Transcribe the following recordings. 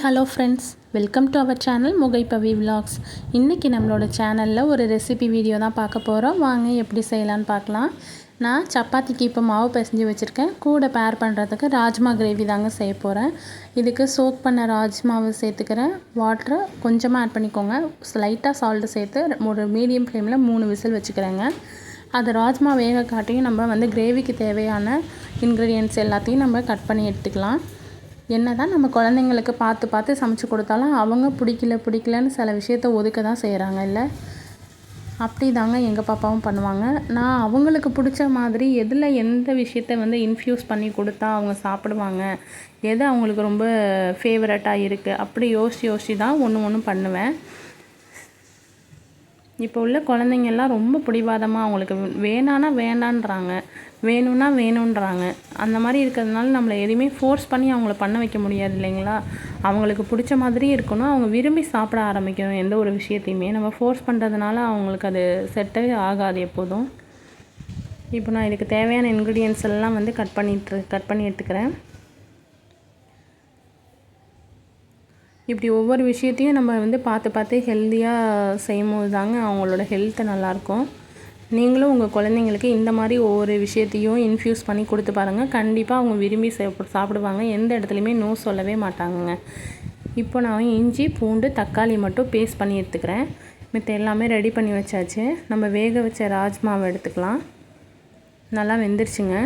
Hello friends, welcome to our channel Mugaippavi vlogs. இன்றைக்கி நம்மளோட சேனலில் ஒரு ரெசிபி வீடியோ தான் பார்க்க போகிறோம். வாங்க எப்படி செய்யலான்னு பார்க்கலாம். நான் சப்பாத்திக்கு இப்போ மாவு பிசைஞ்சு வச்சுருக்கேன். கூட பேர் பண்ணுறதுக்கு ராஜ்மா கிரேவி தாங்க செய்ய போகிறேன். இதுக்கு சோக் பண்ண ராஜ்மாவை சேர்த்துக்கிறேன். வாட்டரை கொஞ்சமாக ஆட் பண்ணிக்கோங்க. லைட்டாக சால்ட்டு சேர்த்து ஒரு மீடியம் ஃப்ளேமில் 3 விசில் வச்சுக்கிறேங்க. அது ராஜ்மா வேக காட்டியும் நம்ம கிரேவிக்கு தேவையான இன்க்ரீடியன்ட்ஸ் எல்லாத்தையும் நம்ம கட் பண்ணி எடுத்துக்கலாம். என்ன தான் நம்ம குழந்தைங்களுக்கு பார்த்து சமைச்சு கொடுத்தாலும் அவங்க பிடிக்கலன்னு சில விஷயத்த ஒதுக்க தான் செய்கிறாங்க இல்லை. அப்படி தாங்க எங்கள் பாப்பாவும் பண்ணுவாங்க. நான் அவங்களுக்கு பிடிச்ச மாதிரி எதில் எந்த விஷயத்த இன்ஃப்யூஸ் பண்ணி கொடுத்தா அவங்க சாப்பிடுவாங்க, எது அவங்களுக்கு ரொம்ப ஃபேவரட்டாக இருக்குது அப்படி யோசித்து தான் ஒன்று பண்ணுவேன். இப்போ உள்ள குழந்தைங்கள்லாம் ரொம்ப பிடிவாதமாக அவங்களுக்கு வேணான்னா வேண்டான்றாங்க, வேணும்னா வேணுன்றாங்க. அந்த மாதிரி இருக்கிறதுனால நம்மளை எதுவுமே ஃபோர்ஸ் பண்ணி அவங்கள பண்ண வைக்க முடியாது இல்லைங்களா. அவங்களுக்கு பிடிச்ச மாதிரி இருக்கணும், அவங்க விரும்பி சாப்பிட ஆரம்பிக்கணும். எந்த ஒரு விஷயத்தையுமே நம்ம ஃபோர்ஸ் பண்ணுறதுனால அவங்களுக்கு அது செட்டே ஆகாது எப்போதும். இப்போ நான் இதுக்கு தேவையான இன்க்ரீடியன்ஸ் எல்லாம் கட் பண்ணி எடுத்துக்கிறேன். இப்படி ஒவ்வொரு விஷயத்தையும் நம்ம பார்த்து ஹெல்த்தியாக செய்யும்போது தாங்க அவங்களோட ஹெல்த்து நல்லாயிருக்கும். நீங்களும் உங்கள் குழந்தைங்களுக்கு இந்த மாதிரி ஒவ்வொரு விஷயத்தையும் இன்ஃப்யூஸ் பண்ணி கொடுத்து பாருங்கள். கண்டிப்பாக அவங்க விரும்பி சாப்பிடுவாங்க. எந்த இடத்துலையுமே நோ சொல்லவே மாட்டாங்கங்க. இப்போ நான் இஞ்சி பூண்டு தக்காளி மட்டும் பேஸ்ட் பண்ணி எடுத்துக்கிறேன். மற்ற எல்லாமே ரெடி பண்ணி வச்சாச்சு. நம்ம வேக வச்ச ராஜ்மாவை எடுத்துக்கலாம். நல்லா வெந்துருச்சுங்க.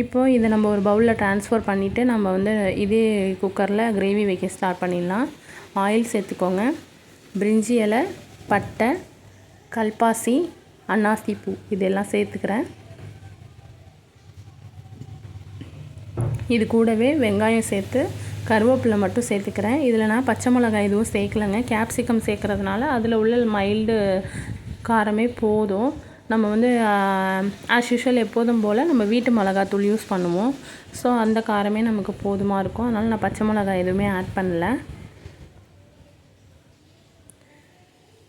இப்போது இதை நம்ம ஒரு பவுலில் ட்ரான்ஸ்ஃபர் பண்ணிவிட்டு நம்ம இதே குக்கரில் கிரேவி வைக்க ஸ்டார்ட் பண்ணிடலாம். ஆயில் சேர்த்துக்கோங்க. பிரிஞ்சி இலை, பட்டை, கல்பாசி, அன்னாசி பூ இதெல்லாம் சேர்த்துக்கிறேன். இது கூடவே வெங்காயம் சேர்த்து கருவேப்பிலை மட்டும் சேர்த்துக்கிறேன். இதில் நான் பச்சை மிளகாய் எதுவும் சேர்க்கலைங்க. கேப்சிகம் சேர்க்குறதுனால அதில் உள்ள மைல்டு காரமே போதும். நம்ம ஆஸ் யூஷுவல் எப்போதும் போல் நம்ம வீட்டு மிளகாத்தூள் யூஸ் பண்ணுவோம். ஸோ அந்த காரமே நமக்கு போதுமாக இருக்கும். அதனால் நான் பச்சை மிளகாய் எதுவுமே ஆட் பண்ணல.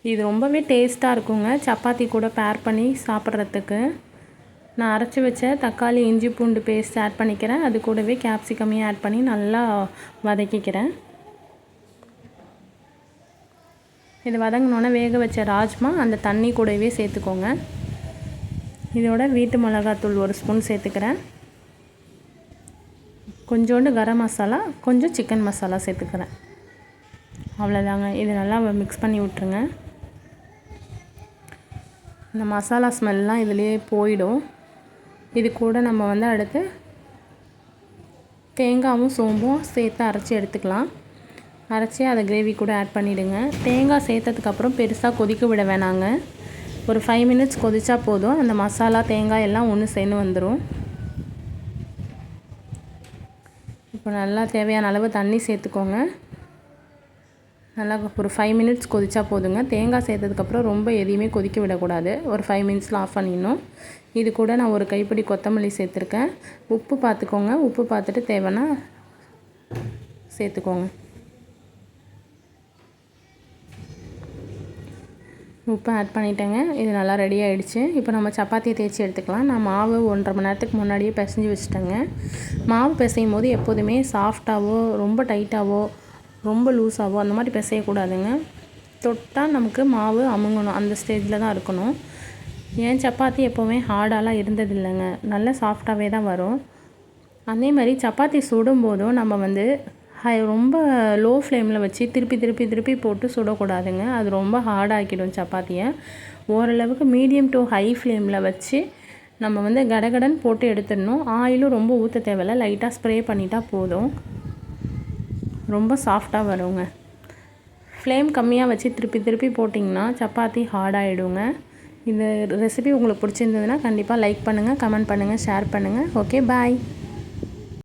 இது ரொம்பவே டேஸ்ட்டாக இருக்குங்க சப்பாத்தி கூட பேர் பண்ணி சாப்பிட்றதுக்கு. நான் அரைச்சி வச்ச தக்காளி இஞ்சி பூண்டு பேஸ்ட் ஆட் பண்ணிக்கிறேன். அது கூடவே கேப்சிகமையும் ஆட் பண்ணி நல்லா வதக்கிக்கிறேன். இது வதங்கினோன்னே வேக வச்ச ராஜ்மா அந்த தண்ணி கூடவே சேர்த்துக்கோங்க. இதோட வீட்டு மிளகாத்தூள் 1 ஸ்பூன் சேர்த்துக்கிறேன். கொஞ்சோண்டு கரம் மசாலா, கொஞ்சம் சிக்கன் மசாலா சேர்த்துக்கிறேன். அவ்வளோதாங்க. இது நல்லா மிக்ஸ் பண்ணி விட்ருங்க. இந்த மசாலா ஸ்மெல்லாம் இதிலே போயிடும். இது கூட நம்ம அடுத்து தேங்காயும் சோம்பும் சேர்த்து அரைச்சி எடுத்துக்கலாம். அரைச்சி அதை கிரேவி கூட ஆட் பண்ணிவிடுங்க. தேங்காய் சேர்த்ததுக்கப்புறம் பெருசாக கொதிக்க விட வேணாங்க. ஒரு 5 மினிட்ஸ் கொதிச்சா போதும். அந்த மசாலா தேங்காய் எல்லாம் ஒன்று சேர்ந்து வந்துடும். இப்போ நல்லா தேவையான அளவு தண்ணி சேர்த்துக்கோங்க. நல்லா ஒரு 5 மினிட்ஸ் கொதிச்சா போதுங்க. தேங்காய் சேர்த்ததுக்கப்புறம் ரொம்ப எதையுமே கொதிக்க விடக்கூடாது. ஒரு 5 மினிட்ஸில் ஆஃப் பண்ணிடணும். இது கூட நான் ஒரு கைப்பிடி கொத்தமல்லி சேர்த்துருக்கேன். உப்பு பார்த்துக்கோங்க. உப்பு பார்த்துட்டு தேவைன்னா சேர்த்துக்கோங்க. உப்பு ஆட் பண்ணிட்டேங்க. இது நல்லா ரெடி ஆகிடுச்சு. இப்போ நம்ம சப்பாத்தியை தேய்ச்சி எடுத்துக்கலாம். நான் மாவு 1.5 மணி நேரத்துக்கு முன்னாடியே பிசைஞ்சு வச்சுட்டேங்க. மாவு பிசையும் போது எப்போதுமே சாஃப்டாகவோ ரொம்ப டைட்டாகவோ ரொம்ப லூஸாகவோ அந்த மாதிரி பிசையக்கூடாதுங்க. தொட்டால் நமக்கு மாவு அமுங்கணும். அந்த ஸ்டேஜில் தான் இருக்கணும். ஏன் சப்பாத்தி எப்போவுமே ஹார்டாலாம் இருந்ததில்லைங்க. நல்ல சாஃப்டாகவே தான் வரும். அதே மாதிரி சப்பாத்தி சுடும்போதும் நம்ம ரொம்ப லோ ஃப்ளேமில் வச்சு திருப்பி போட்டு சுடக்கூடாதுங்க. அது ரொம்ப ஹார்டாகிடும் சப்பாத்தியை. ஓரளவுக்கு மீடியம் டு ஹை ஃப்ளேமில் வச்சு நம்ம கடகடன் போட்டு எடுத்துடணும். ஆயிலும் ரொம்ப ஊற்ற தேவையில்லை. லைட்டாக ஸ்ப்ரே பண்ணிட்டா போதும். ரொம்ப சாஃப்டாக வருங்க. ஃப்ளேம் கம்மியாக வச்சு திருப்பி போட்டிங்கன்னா சப்பாத்தி ஹார்டாகிடுங்க. இந்த ரெசிபி உங்களுக்கு பிடிச்சிருந்ததுன்னா கண்டிப்பாக லைக் பண்ணுங்கள், கமெண்ட் பண்ணுங்கள், ஷேர் பண்ணுங்கள். ஓகே, பாய்.